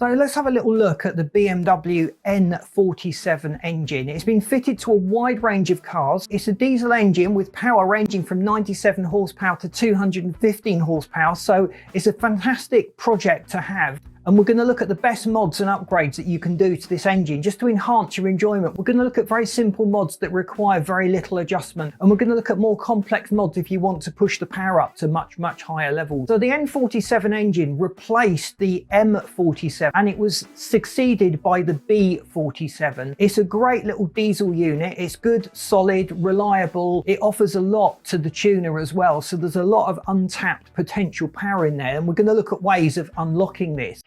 So let's have a little look at the BMW N47 engine. It's been fitted to a wide range of cars. It's a diesel engine with power ranging from 97 horsepower to 215 horsepower, so it's a fantastic project to have. And we're going to look at the best mods and upgrades that you can do to this engine just to enhance your enjoyment. We're going to look at very simple mods that require very little adjustment, and we're going to look at more complex mods if you want to push the power up to much higher levels. So the N47 engine replaced the M47 and it was succeeded by the B47. It's a great little diesel unit. It's good, solid, reliable. It offers a lot to the tuner as well, so there's a lot of untapped potential power in there, and we're going to look at ways of unlocking this.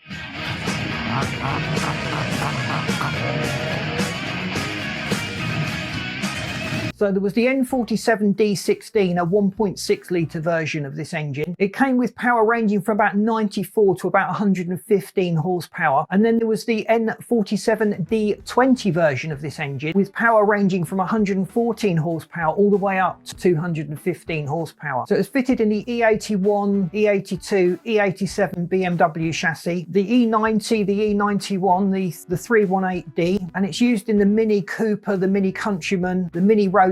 So there was the N47D16, a 1.6 litre version of this engine. It came with power ranging from about 94 to about 115 horsepower. And then there was the N47D20 version of this engine with power ranging from 114 horsepower all the way up to 215 horsepower. So it was fitted in the E81, E82, E87 BMW chassis, the E90, the E91, the 318D, and it's used in the Mini Cooper, the Mini Countryman, the Mini Roadster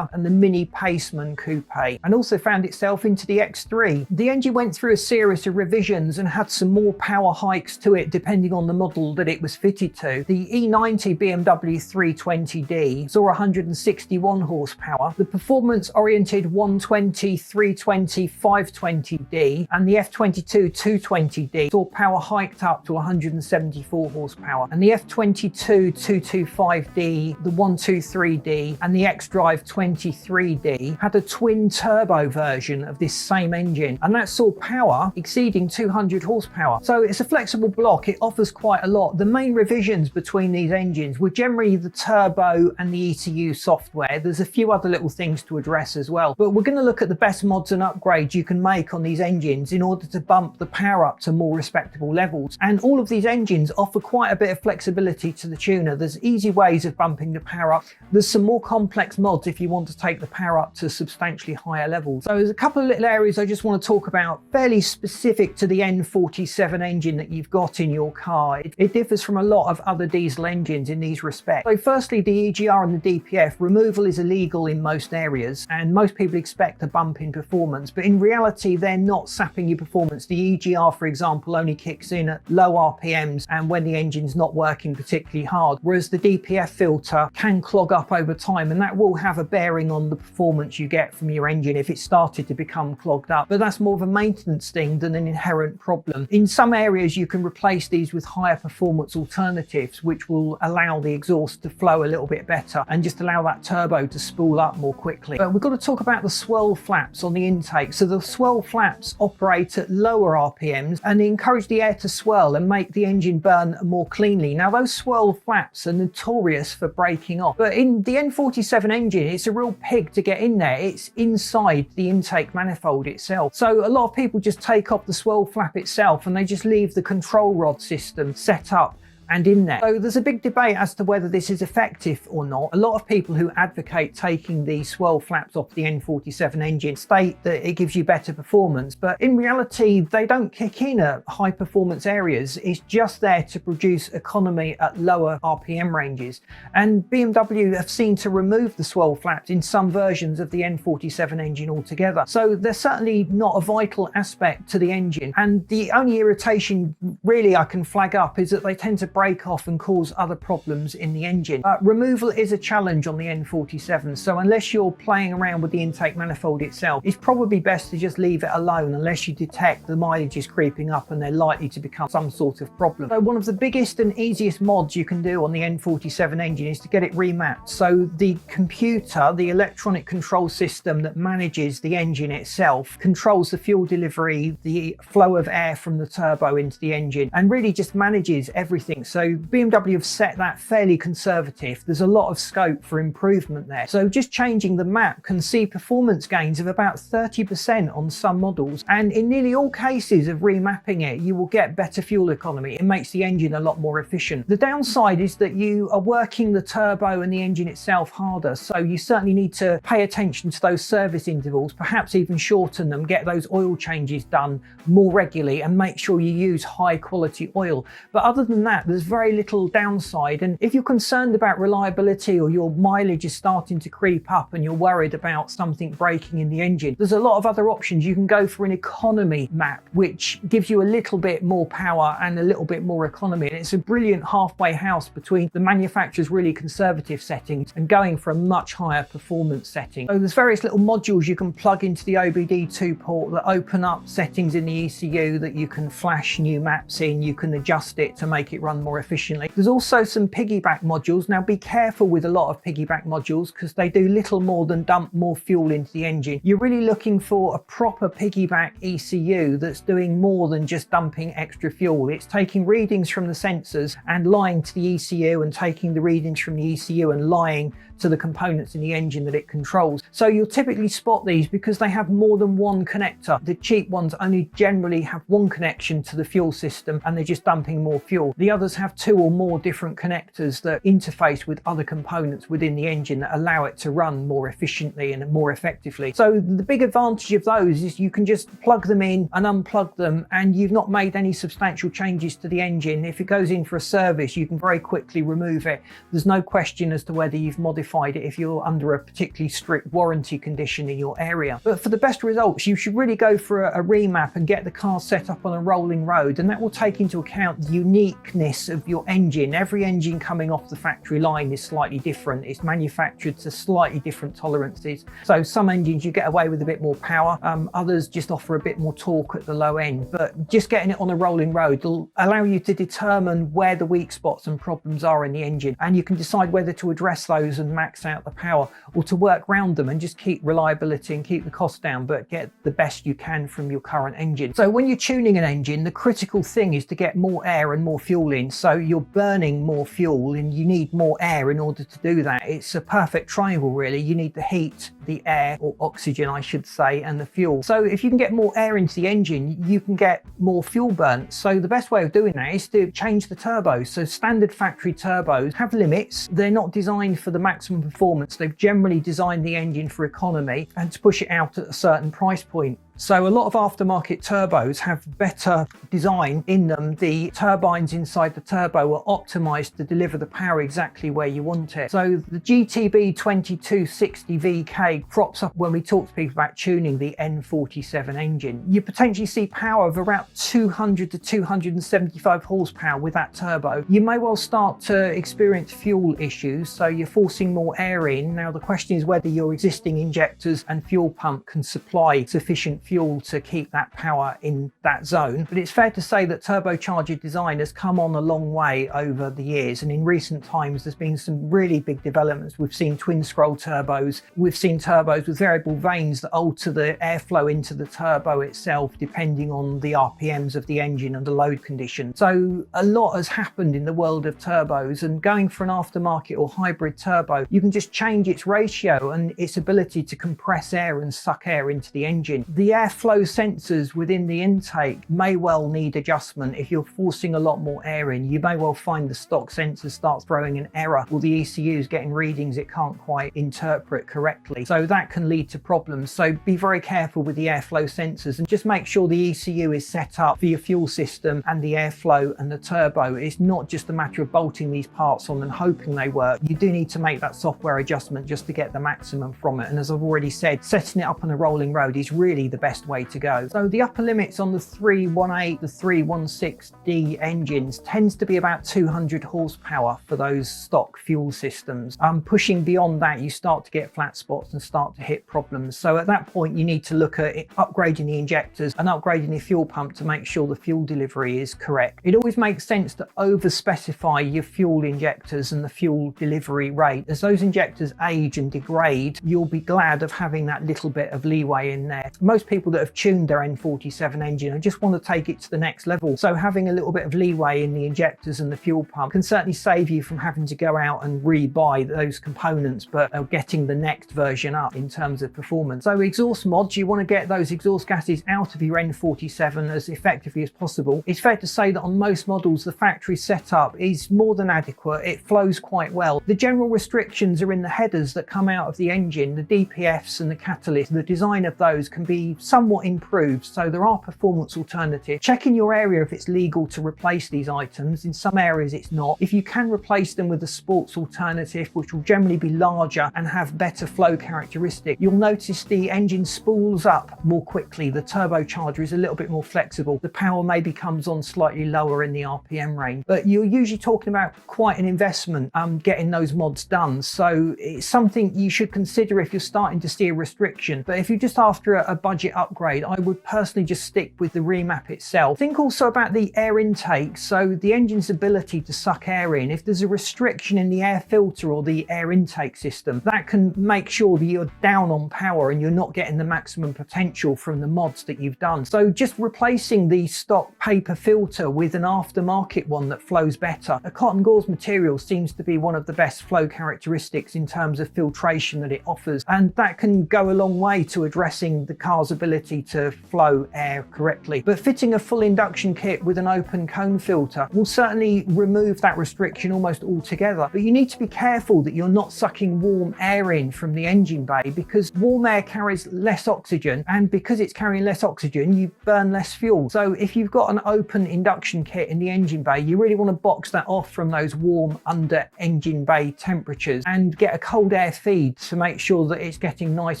and the Mini Paceman Coupe, and also found itself into the X3. The engine went through a series of revisions and had some more power hikes to it depending on the model that it was fitted to. The E90 BMW 320D saw 161 horsepower. The performance-oriented 120, 320, 520D and the F22 220D saw power hiked up to 174 horsepower. And the F22 225D, the 123D and the X-Drive 23D had a twin turbo version of this same engine, and that saw power exceeding 200 horsepower. So it's a flexible block. It offers quite a lot. The main revisions between these engines were generally the turbo and the ECU software. There's a few other little things to address as well, but we're going to look at the best mods and upgrades you can make on these engines in order to bump the power up to more respectable levels. And all of these engines offer quite a bit of flexibility to the tuner. There's easy ways of bumping the power up. There's some more complex mods if you want to take the power up to substantially higher levels. So there's a couple of little areas I just want to talk about fairly specific to the N47 engine that you've got in your car. It differs from a lot of other diesel engines in these respects. So firstly, the EGR and the DPF removal is illegal in most areas, and most people expect a bump in performance, but in reality they're not sapping your performance. The EGR, for example, only kicks in at low RPMs and when the engine's not working particularly hard, whereas the DPF filter can clog up over time, and that will have a bearing on the performance you get from your engine if it started to become clogged up. But that's more of a maintenance thing than an inherent problem. In some areas you can replace these with higher performance alternatives which will allow the exhaust to flow a little bit better and just allow that turbo to spool up more quickly. But we've got to talk about the swirl flaps on the intake. So the swirl flaps operate at lower RPMs and they encourage the air to swirl and make the engine burn more cleanly. Now those swirl flaps are notorious for breaking off, but in the N47 engine it's a real pig to get in there. It's inside the intake manifold itself. So a lot of people just take off the swirl flap itself and they just leave the control rod system set up and in there. So there's a big debate as to whether this is effective or not. A lot of people who advocate taking the swirl flaps off the N47 engine state that it gives you better performance, but in reality they don't kick in at high performance areas. It's just there to produce economy at lower RPM ranges, and BMW have seen to remove the swirl flaps in some versions of the N47 engine altogether. So they're certainly not a vital aspect to the engine, and the only irritation really I can flag up is that they tend to break off and cause other problems in the engine. Removal is a challenge on the N47, so unless you're playing around with the intake manifold itself, it's probably best to just leave it alone unless you detect the mileage is creeping up and they're likely to become some sort of problem. So one of the biggest and easiest mods you can do on the N47 engine is to get it remapped. So the computer, the electronic control system that manages the engine itself, controls the fuel delivery, the flow of air from the turbo into the engine, and really just manages everything setting. So BMW have set that fairly conservative. There's a lot of scope for improvement there. So just changing the map can see performance gains of about 30% on some models. And in nearly all cases of remapping it, you will get better fuel economy. It makes the engine a lot more efficient. The downside is that you are working the turbo and the engine itself harder. So you certainly need to pay attention to those service intervals, perhaps even shorten them, get those oil changes done more regularly and make sure you use high quality oil. But other than that, there's very little downside. And if you're concerned about reliability or your mileage is starting to creep up and you're worried about something breaking in the engine, there's a lot of other options. You can go for an economy map, which gives you a little bit more power and a little bit more economy. And it's a brilliant halfway house between the manufacturer's really conservative settings and going for a much higher performance setting. So there's various little modules you can plug into the OBD2 port that open up settings in the ECU that you can flash new maps in. You can adjust it to make it run more efficiently. There's also some piggyback modules. Now be careful with a lot of piggyback modules because they do little more than dump more fuel into the engine. You're really looking for a proper piggyback ECU that's doing more than just dumping extra fuel. It's taking readings from the sensors and lying to the ECU and taking the readings from the ECU and lying to the components in the engine that it controls. So you'll typically spot these because they have more than one connector. The cheap ones only generally have one connection to the fuel system and they're just dumping more fuel. The others have two or more different connectors that interface with other components within the engine that allow it to run more efficiently and more effectively. So the big advantage of those is you can just plug them in and unplug them and you've not made any substantial changes to the engine. If it goes in for a service, you can very quickly remove it. There's no question as to whether you've modified it if you're under a particularly strict warranty condition in your area. But for the best results, you should really go for a remap and get the car set up on a rolling road, and that will take into account the uniqueness of your engine. Every engine coming off the factory line is slightly different. It's manufactured to slightly different tolerances. So some engines you get away with a bit more power, others just offer a bit more torque at the low end. But just getting it on a rolling road will allow you to determine where the weak spots and problems are in the engine, and you can decide whether to address those and max out the power or to work around them and just keep reliability and keep the cost down but get the best you can from your current engine. So when you're tuning an engine, the critical thing is to get more air and more fuel in. So you're burning more fuel and you need more air in order to do that. It's a perfect triangle really. You need the heat, the air, or oxygen I should say, and the fuel. So if you can get more air into the engine, you can get more fuel burnt. So the best way of doing that is to change the turbos. So standard factory turbos have limits. They're not designed for the maximum performance. They've generally designed the engine for economy and to push it out at a certain price point. So a lot of aftermarket turbos have better design in them. The turbines inside the turbo are optimized to deliver the power exactly where you want it. So the GTB 2260 VK crops up when we talk to people about tuning the N47 engine. You potentially see power of around 200 to 275 horsepower with that turbo. You may well start to experience fuel issues, so you're forcing more air in. Now the question is whether your existing injectors and fuel pump can supply sufficient fuel to keep that power in that zone. But it's fair to say that turbocharger design has come on a long way over the years, and in recent times there's been some really big developments. We've seen twin scroll turbos, we've seen turbos with variable vanes that alter the airflow into the turbo itself depending on the RPMs of the engine and the load condition. So a lot has happened in the world of turbos, and going for an aftermarket or hybrid turbo, you can just change its ratio and its ability to compress air and suck air into the engine. The airflow sensors within the intake may well need adjustment. If you're forcing a lot more air in, you may well find the stock sensor starts throwing an error, or the ECU is getting readings it can't quite interpret correctly. So that can lead to problems. So be very careful with the airflow sensors and just make sure the ECU is set up for your fuel system and the airflow and the turbo. It's not just a matter of bolting these parts on and hoping they work. You do need to make that software adjustment just to get the maximum from it. And as I've already said, setting it up on a rolling road is really the best way to go. So the upper limits on the 318, the 316D engines tends to be about 200 horsepower for those stock fuel systems. Pushing beyond that, you start to get flat spots and start to hit problems. So at that point, you need to look at upgrading the injectors and upgrading the fuel pump to make sure the fuel delivery is correct. It always makes sense to over specify your fuel injectors and the fuel delivery rate. As those injectors age and degrade, you'll be glad of having that little bit of leeway in there. Most people that have tuned their N47 engine and just want to take it to the next level. So having a little bit of leeway in the injectors and the fuel pump can certainly save you from having to go out and re-buy those components, but getting the next version up in terms of performance. So exhaust mods, you want to get those exhaust gases out of your N47 as effectively as possible. It's fair to say that on most models the factory setup is more than adequate. It flows quite well. The general restrictions are in the headers that come out of the engine, the DPFs and the catalyst. The design of those can be somewhat improved, so there are performance alternatives. Check in your area if it's legal to replace these items. In some areas it's not. If you can replace them with a sports alternative, which will generally be larger and have better flow characteristics, you'll notice the engine spools up more quickly. The turbocharger is a little bit more flexible. The power maybe comes on slightly lower in the RPM range, but you're usually talking about quite an investment getting those mods done. So it's something you should consider if you're starting to see a restriction. But if you're just after a budget upgrade, I would personally just stick with the remap itself. Think also about the air intake, so the engine's ability to suck air in. If there's a restriction in the air filter or the air intake system, that can make sure that you're down on power and you're not getting the maximum potential from the mods that you've done. So just replacing the stock paper filter with an aftermarket one that flows better. A cotton gauze material seems to be one of the best flow characteristics in terms of filtration that it offers, and that can go a long way to addressing the car's ability to flow air correctly. But fitting a full induction kit with an open cone filter will certainly remove that restriction almost altogether. But you need to be careful that you're not sucking warm air in from the engine bay, because warm air carries less oxygen, and because it's carrying less oxygen you burn less fuel. So if you've got an open induction kit in the engine bay, you really want to box that off from those warm under engine bay temperatures and get a cold air feed to make sure that it's getting nice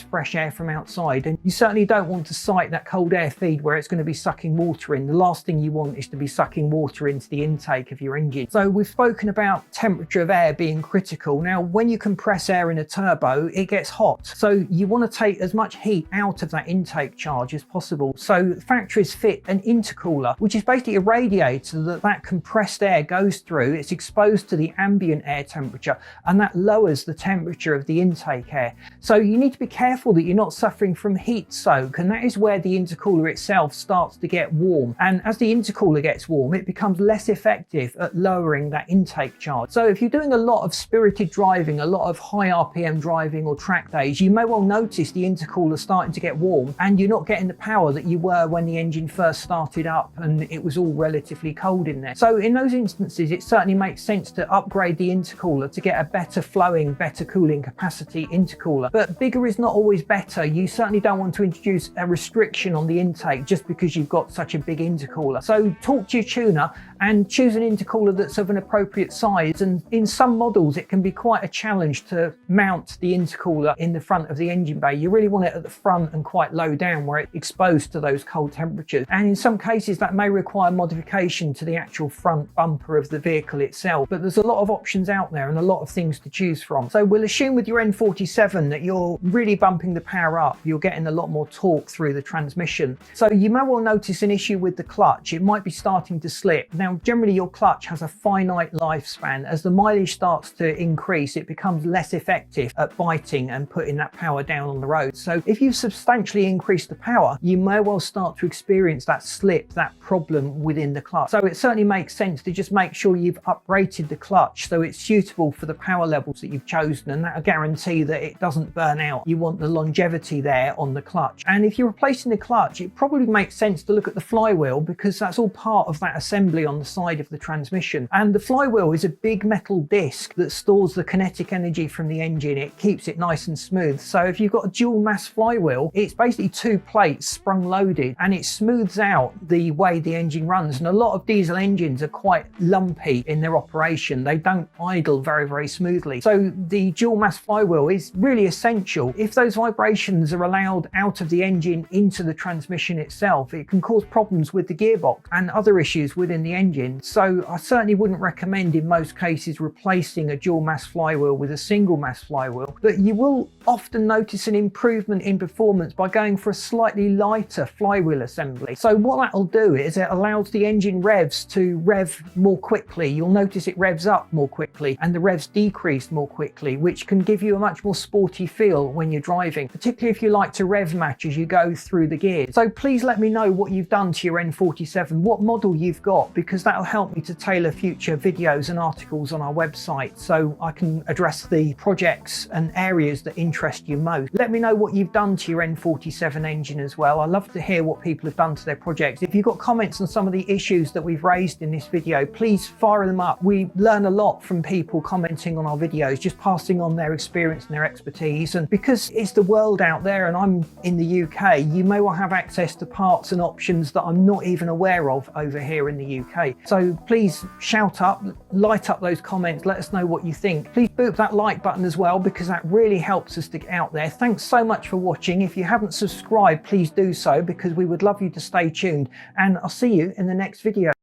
fresh air from outside. And you certainly don't want to site that cold air feed where it's going to be sucking water in. The last thing you want is to be sucking water into the intake of your engine. So we've spoken about temperature of air being critical. Now when you compress air in a turbo, it gets hot, so you want to take as much heat out of that intake charge as possible. So factories fit an intercooler, which is basically a radiator that compressed air goes through. It's exposed to the ambient air temperature, and that lowers the temperature of the intake air. So you need to be careful that you're not suffering from heat soak, and that is where the intercooler itself starts to get warm. And as the intercooler gets warm, it becomes less effective at lowering that intake charge. So if you're doing a lot of spirited driving, a lot of high RPM driving or track days, you may well notice the intercooler starting to get warm and you're not getting the power that you were when the engine first started up and it was all relatively cold in there. So in those instances, it certainly makes sense to upgrade the intercooler to get a better flowing, better cooling capacity intercooler. But bigger is not always better. You certainly don't want to introduce a restriction on the intake just because you've got such a big intercooler. So talk to your tuner and choose an intercooler that's of an appropriate size. And in some models, it can be quite a challenge to mount the intercooler in the front of the engine bay. You really want it at the front and quite low down where it's exposed to those cold temperatures. And in some cases, that may require modification to the actual front bumper of the vehicle itself. But there's a lot of options out there and a lot of things to choose from. So we'll assume with your N47 that you're really bumping the power up. You're getting a lot more torque through the transmission. So you may well notice an issue with the clutch. It might be starting to slip. Now, generally your clutch has a finite lifespan. As the mileage starts to increase, it becomes less effective at biting and putting that power down on the road. So if you've substantially increased the power, you may well start to experience that slip, that problem within the clutch. So it certainly makes sense to just make sure you've uprated the clutch so it's suitable for the power levels that you've chosen, and that'll guarantee that it doesn't burn out. You want the longevity there on the clutch. And if you're replacing the clutch, it probably makes sense to look at the flywheel, because that's all part of that assembly on the side of the transmission. And the flywheel is a big metal disc that stores the kinetic energy from the engine. It keeps it nice and smooth. So if you've got a dual mass flywheel, it's basically two plates sprung loaded, and it smooths out the way the engine runs. And a lot of diesel engines are quite lumpy in their operation. They don't idle very, very smoothly. So the dual mass flywheel is really essential. If those vibrations are allowed out of the engine into the transmission itself, it can cause problems with the gearbox and other issues within the engine. engine. So I certainly wouldn't recommend in most cases replacing a dual mass flywheel with a single mass flywheel, but you will often notice an improvement in performance by going for a slightly lighter flywheel assembly. So what that'll do is it allows the engine revs to rev more quickly. You'll notice it revs up more quickly and the revs decrease more quickly, which can give you a much more sporty feel when you're driving, particularly if you like to rev match as you go through the gears. So please let me know what you've done to your N47, what model you've got, because that'll help me to tailor future videos and articles on our website so I can address the projects and areas that interest you most. Let me know what you've done to your N47 engine as well. I love to hear what people have done to their projects. If you've got comments on some of the issues that we've raised in this video, please fire them up. We learn a lot from people commenting on our videos, just passing on their experience and their expertise. And because it's the world out there and I'm in the UK, you may well have access to parts and options that I'm not even aware of over here in the UK. So please shout up, light up those comments, let us know what you think. Please boot that like button as well, because that really helps us to get out there. Thanks so much for watching. If you haven't subscribed, please do so, because we would love you to stay tuned, and I'll see you in the next video.